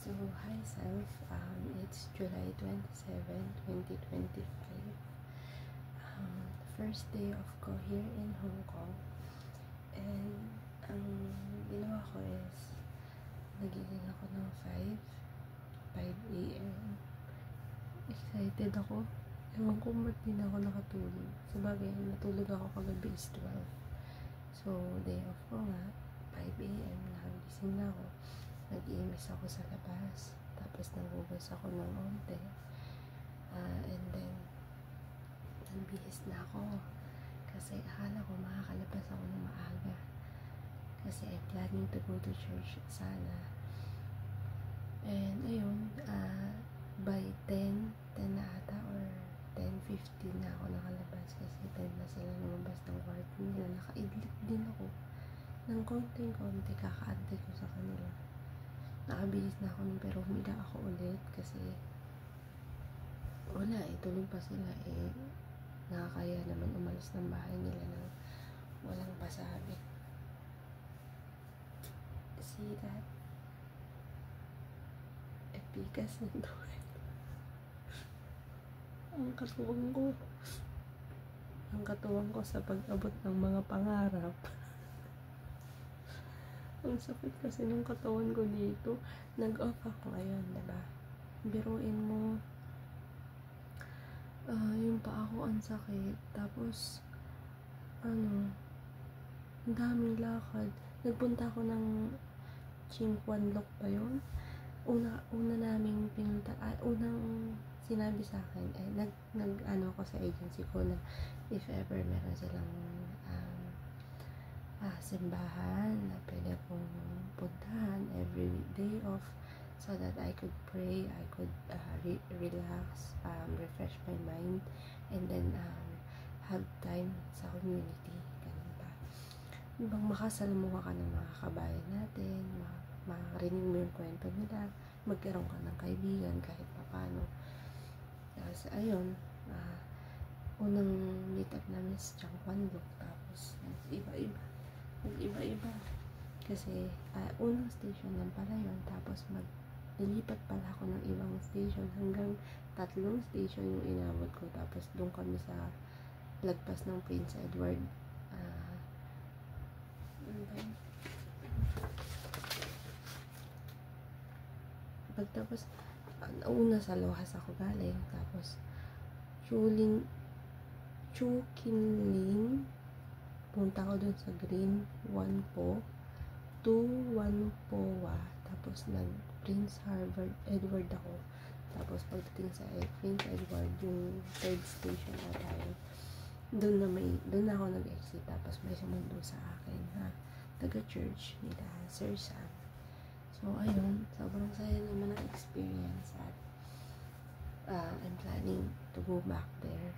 So, hi self, it's July 27, 2025. First day of ko here in Hong Kong. And ang ginawa ko is, nagigising ako ng 5 a.m. Excited ako. Ewan ko ba't di na ako nakatulog. Sabagay, natulog ako kagabi is 12. So, day off ko nga, 5 a.m. Nakagising na ako. Nag-iimis ako sa labas. Tapos nagugas ako ng onte. And then, nagbihis na ako. Kasi akala ko makakalabas ako ng maaga. Kasi I'm planning to go to church sana. And ayun, by 10 na ata or 10:15 na ako nakalabas. Kasi 10 na sila lumabas ng kwarto nila. Nakaidlip din ako ng konting-konti. Kakaantay ko sa kanila. Nakabihis na ako pero humiga ako ulit kasi wala tulog pa sila nakakaya naman umalis ng bahay nila nang walang pasabi. See that? Epikas ng tuwid. Ang katuwang ko sa pag-abot ng mga pangarap. Ang sakit kasi ng katawan ko dito. Nag-off ako ngayon, diba? Biruin mo, yung paa ko ang sakit. Tapos, ang daming lakad. Nagpunta ako ng Chingquan Lock pa yun. Una naming pinunta, unang sinabi sa akin, nag ako sa agency ko na if ever meron silang simbahan na pwede kong puntahan every day off so that I could pray, I could relax, refresh my mind, and then have time sa community. Ganun ba? Bang makasalamuha ka ng mga kabayan natin, makarinig mo yung kwento nila, magkaroon ka ng kaibigan kahit papano. Tapos ayun, unang meet up namin sa Changquan Look, tapos nag-iba-iba kasi unang station lang pala yun, tapos nilipat pala ako ng ibang station hanggang 3 station yung inabot ko, tapos doon kami sa lagpas ng Prince Edward. Pagtapos una sa Lohas ako galing, tapos Chukinling, punta ko dun sa Green 1 po, 2 1 Poa, tapos Prince Edward ako. Tapos pagdating sa Prince Edward, yung 3rd station na tayo, doon na ako nag-exit. Tapos may sumundo sa akin na taga-church nila Sir Sam. So ayun, sobrang saya naman ang experience at I'm planning to go back there.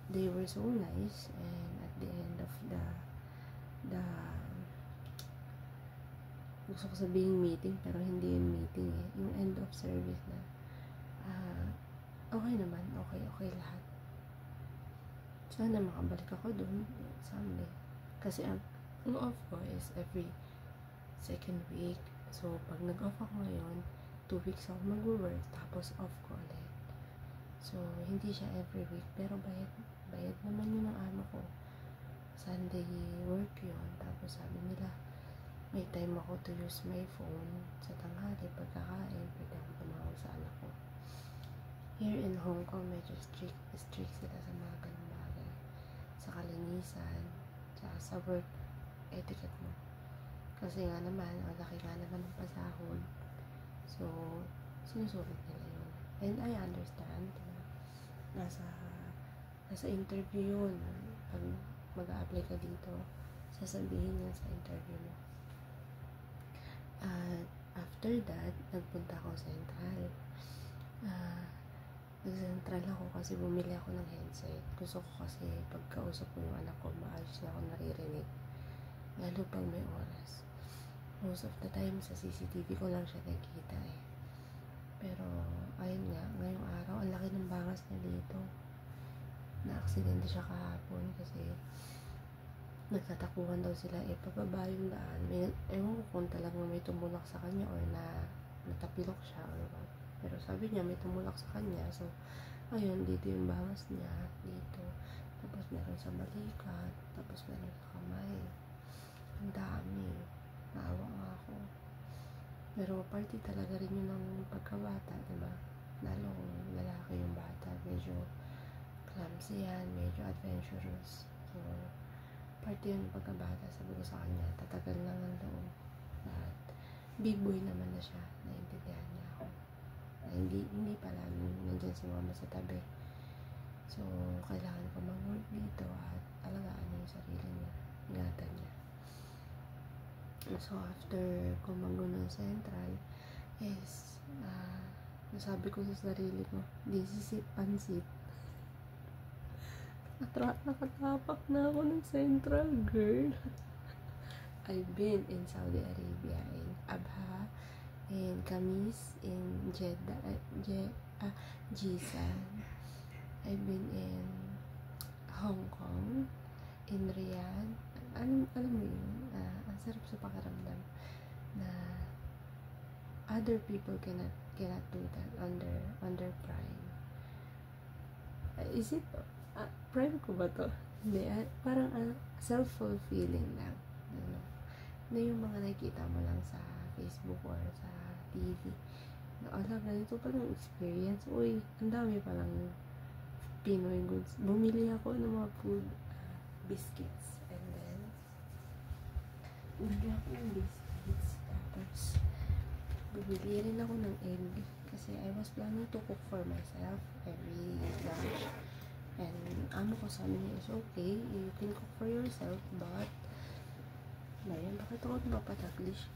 They were so nice, and at the end of the gusto ko sabihin meeting pero hindi yung meeting yung end of service na okay naman, okay lahat. Sana makabalik ako dun someday kasi ang off ko is every 2nd week. So pag nag-off ako ngayon, 2 weeks ako mag-work tapos off ko ulit. So hindi siya every week pero bayad naman yun ng amo ko. Sunday work yun. Tapos sabi nila may time ako to use my phone sa tanghali, pagkakain, pwede akong tumawag sa anak ko. Here in Hong Kong, medyo strict sila sa mga ganung bagay. Sa kalinisan, sa work etiquette mo. Kasi nga naman, ang laki nga naman ng pasahod. So, sinusulit nila yun. And I understand. Nasa interview yun. Pag mag-a-apply ka dito, sasabihin niya sa interview mo. After that, nagpunta ako sa Central. Nag-Central ako kasi bumili ako ng headset. Gusto ko kasi pagkausap ko yung anak ko, maayos na ako naririnig. Lalo pag may oras. Most of the time, sa CCTV ko lang siya nakikita Pero, ayun nga, ngayong araw, ang laki ng bangas niya dito. Na-aksidente siya kahapon kasi nagtatakuhan daw sila, pababa yung daan. Ewan ko kung talagang may tumulak sa kanya or natapilok siya or what. Pero sabi niya may tumulak sa kanya. So, ayun, dito yung bawas niya. Dito. Tapos meron sa balikat. Tapos meron sa kamay. Ang dami. Naawa nga ako. Pero party talaga rin yun ng pagkabata, diba? Lalo kung lalaki yung bata. Medyo clumsy yan. Medyo adventurous. So, party yun ng pagkabata. Sabi ko sa kanya, tatagal lang ang loob. At big boy naman na siya. Naintindihan niya ako. Na hindi pala nandiyan si mama sa tabi. So, kailangan ko mag-work dito at alagaan niya yung sarili niya. Ingatan niya. So, after ko ng Central, is, nasabi ko sa sarili ko, this is it, pansit. Nakatapak na ako ng Central, girl. I've been in Saudi Arabia, in Abha, in Kamis, in Jizan. I've been in Hong Kong, in Riyadh. Alam mo yun, ang sarap sa pakiramdam na other people cannot do that under Prime. Is it Prime ko ba to? Hindi, parang self-fulfilling lang. Ano, na yung mga nakikita mo lang sa Facebook or sa TV. Na ganito pa lang experience. Uy, ang dami palang Pinoy goods. Bumili ako ng mga food biscuits. And then, bumili ako ng biscuits. Tapos, bumili rin ako ng egg. Kasi I was planning to cook for myself every lunch. And amo ko sabi niya is okay, you can cook for yourself, but bayan, bakit ako napapataglish?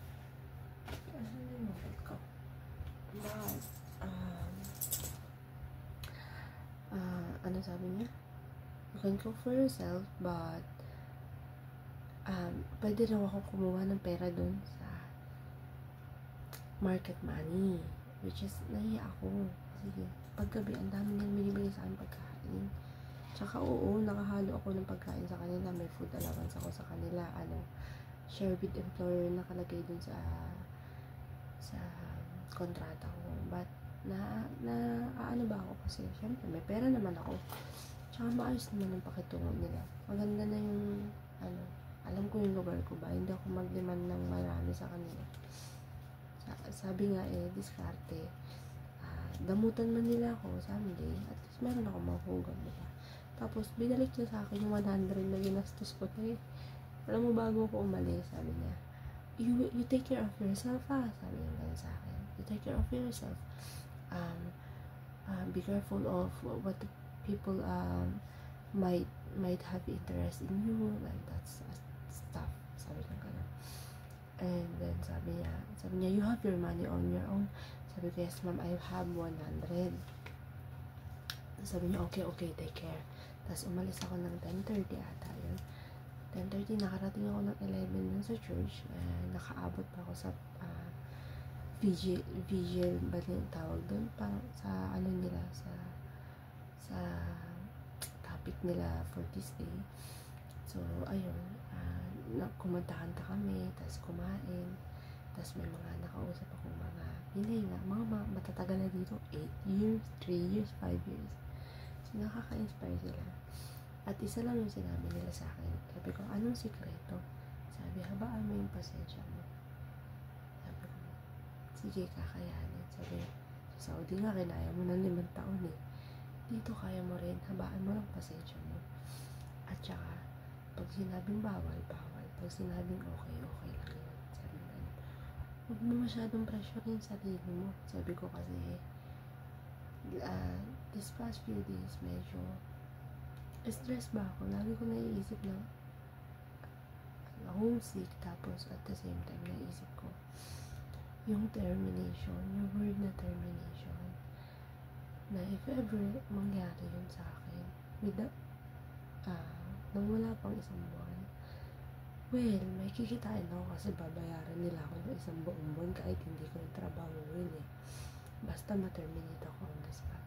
Ano yung mobile ko? But, ano sabi niya? You can cook for yourself, but pwede raw ako kumuha ng pera dun sa market money, which is nahiya ako. Kasi paggabi, ang dami niyang binibigay sa akin pagkain. Tsaka oo, nakahalo ako ng pagkain sa kanila. May food allowance ako sa kanila. Share with employer nakalagay dun sa kontrata ko. But, ano ba ako kasi, syempre, may pera naman ako. Tsaka maayos naman ang pakitungo nila. Maganda na yung, alam ko yung lugar ko ba. Hindi ako mag-demand ng marami sa kanila. Sabi nga diskarte. Damutan man nila ako someday. At least meron ako mahugot, diba? Tapos, binalik niya sa akin yung 100 na ginastos ko. Alam mo, bago ako umalis, sabi niya, you take care of yourself, sabi niya ganun sa akin. You take care of yourself. Be careful of what the people might have interest in you, like that stuff. Sabi niya ganun. And then, sabi niya, you have your money on your own. Sabi ko, yes, ma'am, I have 100. Sabi niya, okay, take care. Tapos umalis ako ng 10:30 ata yun. 10:30, nakarating ako ng 11 dun sa church. Nakaabot pa ako sa vigil ba yung tawag dun? Parang sa nila, sa topic nila for this day. So, ayun. Kumunta-kanta kami, tapos kumain. Tapos may mga nakausap akong mga Pinay nga, mga matatagal na dito, 8 years, 3 years, 5 years. So, nakaka-inspire sila. At isa lang yung sinabi nila sa akin. Sabi ko, anong sikreto? Sabi, habaan mo yung pasensya mo. Sabi ko, sige, kakayanin. Sabi, sa Saudi nga, kinaya mo ng 5 taon eh. Dito kaya mo rin, habaan mo lang pasensya mo. At saka, pag sinabing bawal, bawal. Pag sinabing okay, okay lang yun. Sabi ko, huwag mo masyadong pressure yung sarili mo. Sabi ko kasi, this past few days, medyo stress ba ako? Lagi ko naiisip na homesick, tapos at the same time, naiisip ko yung termination, yung word na termination, na if ever mangyari yun sa akin, nang wala pang 1 buwan, well, may kikitain ako kasi babayaran nila ako ng 1 buong buwan kahit hindi ko yung trabaho yun eh. Basta ma-terminate ako on the spot.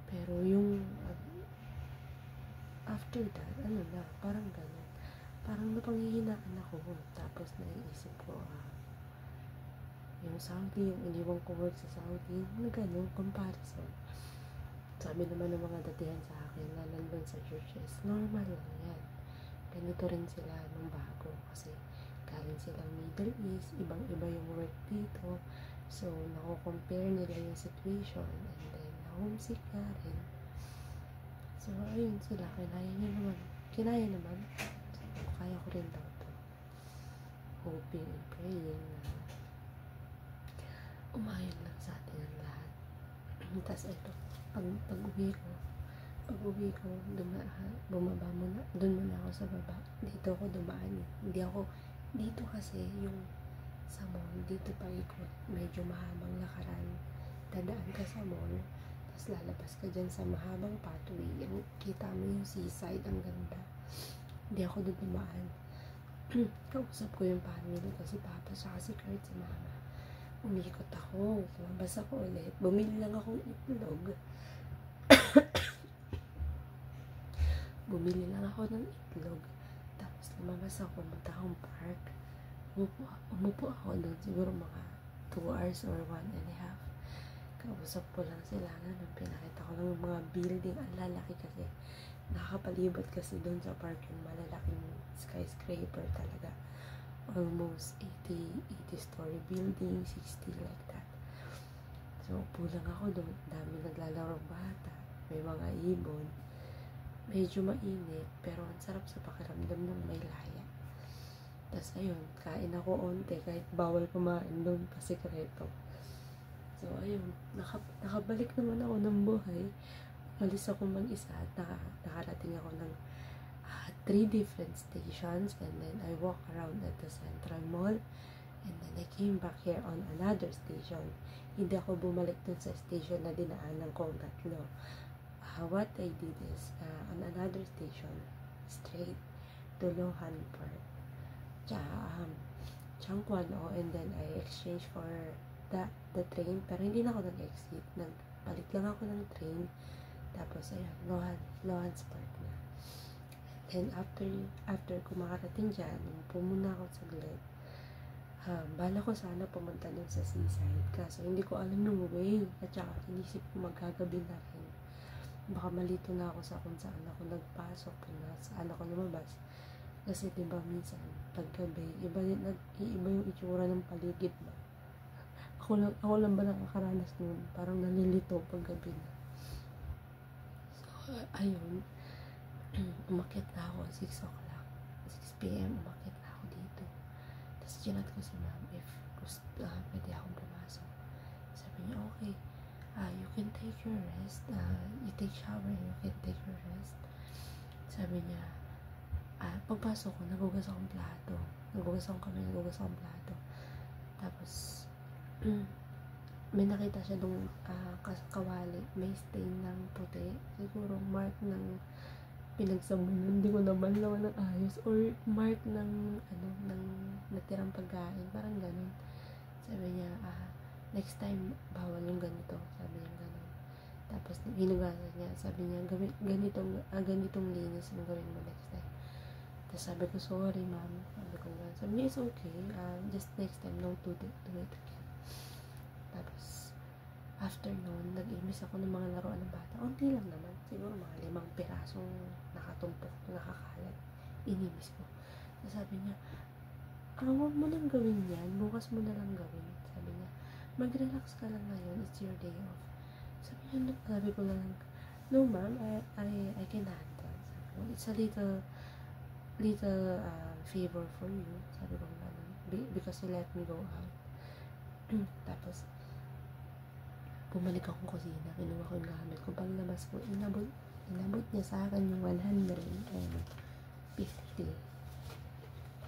Pero yung after that, parang ganun. parang napanghihinaan ako. Tapos naiisip ko, yung Saudi, yung iniwang ko work sa Saudi, gano'n, comparison. Sabi naman ng mga datihan sa akin na nandun sa churches, normal lang yan. Ganito rin sila nung bago kasi galing silang Middle East, ibang-iba yung work dito. So, nako-compare nila yung situation and then na-homesick na rin. So, ayun sila, kinaya naman. So, kaya ko rin daw to. Hoping and praying na umayon lang sa atin ang lahat. Tapos ito, pag-uwi ko, bumaba muna, dun muna ako sa baba. Dito ako dumaan eh. Dito kasi yung sa mall, dito pa ikot, medyo mahabang lakaran. Dadaan ka sa mall, tapos lalabas ka dyan sa mahabang pathway. Kita mo yung seaside, ang ganda. Hindi ako doon dumaan. Kausap ko yung family ko, si Papa, saka si Kurt, si Mama. Umikot ako, lumabas ako ulit. Bumili lang akong itlog. Bumili lang ako ng itlog. Tapos lumabas ako, pumunta akong park. Umupo ako doon, siguro mga 2 hours or 1.5. Kausap ko lang sila na pinakita ko lang yung mga building. Ang lalaki kasi. Nakakapalibot kasi doon sa park yung malalaking skyscraper talaga. Almost 80-story building, 60 like that. So, upo lang ako doon. Dami naglalaro bata. May mga ibon. Medyo mainit, pero ang sarap sa pakiramdam ng may laya. Tapos ayun, kain ako onte kahit bawal kumain doon kasi sikreto. So ayun, nakabalik naman ako ng buhay. Malis ako mag-isa at nakarating ako ng 3 different stations, and then I walk around at the Central Mall, and then I came back here on another station. Hindi ako bumalik dun sa station na dinaanan ko tatlo. What I did is, on another station, straight to Lohan Park, Changkwano, and then I exchanged for the train, pero hindi na ako nag-exit, nagpalit lang ako ng train, tapos ayun, Lohan's Park na. And after ko makarating dyan, umupo muna ako saglit. Bala ko sana pumunta dun sa seaside, kaso hindi ko alam yung way, at saka inisip ko magkagabi na rin. Baka malito na ako sa kung saan ako nagpasok, saan ako lumabas. Kasi diba minsan, paggabi, iba yung itsura ng paligid ba? Ako lang ba nakakaranas nun? Parang nalilito paggabi na. So, ayun. Umakyat na ako, 6 o'clock. 6 p.m. umakyat na ako dito. Tapos chinat ko si ma'am if pwede akong pumasok. Sabi niya, okay. You can take your rest. You take shower, you can take your rest. Sabi niya, pagpasok ko, nagugas akong plato. Nagugas akong plato. Tapos, may nakita siya nung kawali. May stain ng puti. Siguro mark ng pinagsabunan. Hindi ko naman naman ng ayos. Or mark ng natirang pagkain. Parang ganun. Sabi niya, next time, bawal yung ganito. Sabi niya ganun. Tapos, hinugasan niya. Sabi niya, ganitong linis ang gawin mo next time. Tapos sabi ko, sorry ma'am. Sabi ko ganun. Sabi niya, it's okay. Just next time, no, do it again. Tapos, after noon, nag-imis ako ng mga laruan ng bata. Unti lang naman. Siguro mga 5 pirasong nakatumpok, nakakalat. Inimis ko. Tapos sabi niya, huwag mo nang gawin yan. Bukas mo na lang gawin. Sabi niya, mag-relax ka lang ngayon, it's your day off. Sabi ko lang, no ma'am, I can handle. Sabi ko, it's a little favor for you. Sabi ko gano'n, because you let me go out. Tapos bumalik akong kusina, kinuha ko yung gamit ko. Paglabas ko, inabot niya sa akin yung 150.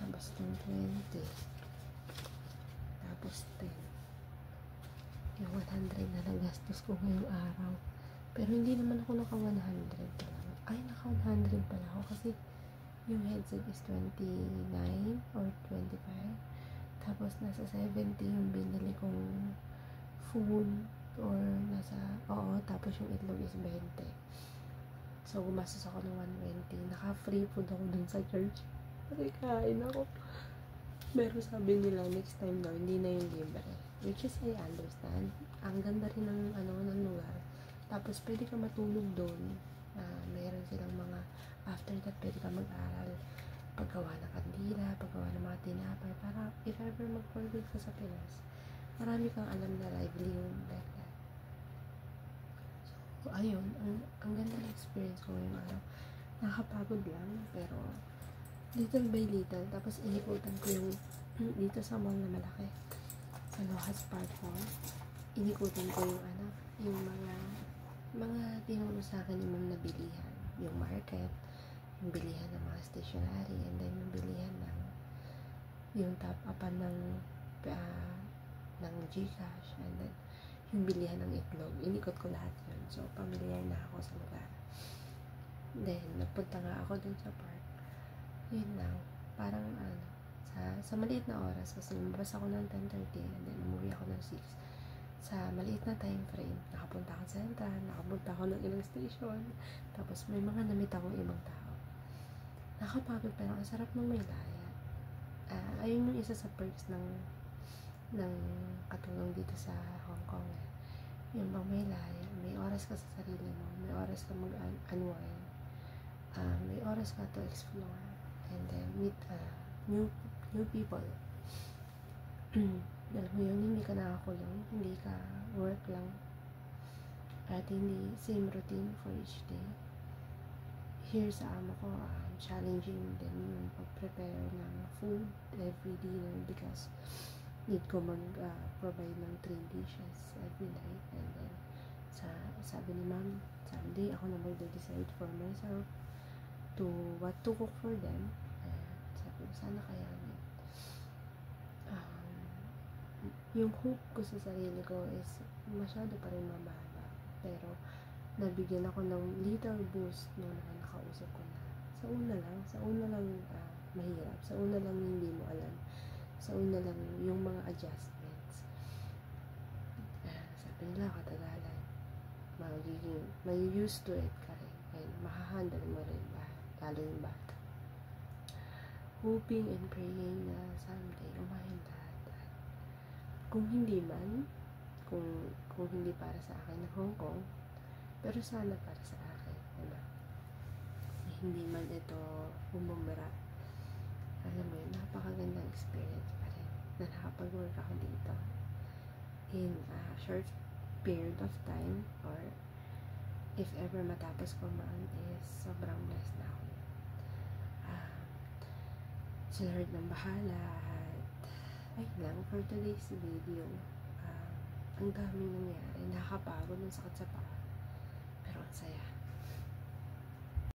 Tapos yung 20. Tapos 10. Yung 100 na nagastos ko ngayong araw. Pero hindi naman ako naka 100 pala. Ay, naka 100 pala ako kasi yung headset is 29 or 25. Tapos nasa 70 yung binili kong food or tapos yung itlog is 20. So, gumastos ako ng 120. Naka-free food ako dun sa church. Kasi kain ako. Pero sabi nila, next time daw, hindi na yung libre. Which is, I understand. Ang ganda rin ng lugar. Tapos, pwede ka matulog doon. Mayroon silang mga, after that, pwede ka mag-aral. Paggawa ng kandila, paggawa ng mga tinapay. Para, if ever mag-forward ka sa Pinas, marami kang alam na livelihood like that. So, ayun, ang ganda ng experience ko ngayong araw. Nakakapagod lang, pero little by little, tapos inikutan ko yung dito sa mall na malaki, sa Lohas Park Mall, inikutan ko yung mga tinuro sa akin ni ma'am na bilihan, yung market, yung bilihan ng mga stationery, and then yung bilihan ng yung top upan ng Gcash, and then yung bilihan ng itlog. Inikot ko lahat yun, so familiar na ako sa lugar. Then nagpunta nga ako dun sa park. Yun lang, parang sa maliit na oras, kasi lumabas ako ng 10:30 and then umuwi ako ng 6. Sa maliit na time frame, nakapunta ako sa Central, nakapunta ako ng ilang station, tapos may mga namit akong ibang tao. Nakapagod, pero ang sarap ng Maylaya. Ayun yung isa sa perks ng katulong dito sa Hong Kong. Yung bang Maylaya, may oras ka sa sarili mo, may oras ka mag-unwind, may oras ka to explore, and then meet new people. Alam mo yun, hindi ka nakakulong, hindi ka work lang, at hindi same routine for each day. Here sa amo ko, challenging din yung pag-prepare ng food every dinner because need ko mag-provide ng 3 dishes every night. And then sabi ni ma'am, someday ako na mag-decide for myself to what to cook for them. Sabi ko, sana kayanin. Yung hope ko sa sarili ko is masyado pa rin mababa, pero nabigyan ako ng little boost nung nakakausap ko na sa una lang mahirap, sa una lang hindi mo alam, sa una lang yung mga adjustments. Sabi nila, katagalan may used to it ka rin, and mahahandle mo rin lalo yung bata. Hoping and praying na someday umahin lahat. Kung hindi man, kung hindi para sa akin ng Hong Kong, pero sana para sa akin, diba? Hindi man ito bumubara. Alam mo yun, napakagandang experience pa rin na nakapag-work ako dito in a short period of time, or if ever matapos ko man, is sobrang blessed na ako. Si Lord ng bahala. Ayun lang for today's video. Ang daming nangyari, nakakapagod, ng sakit sa paa.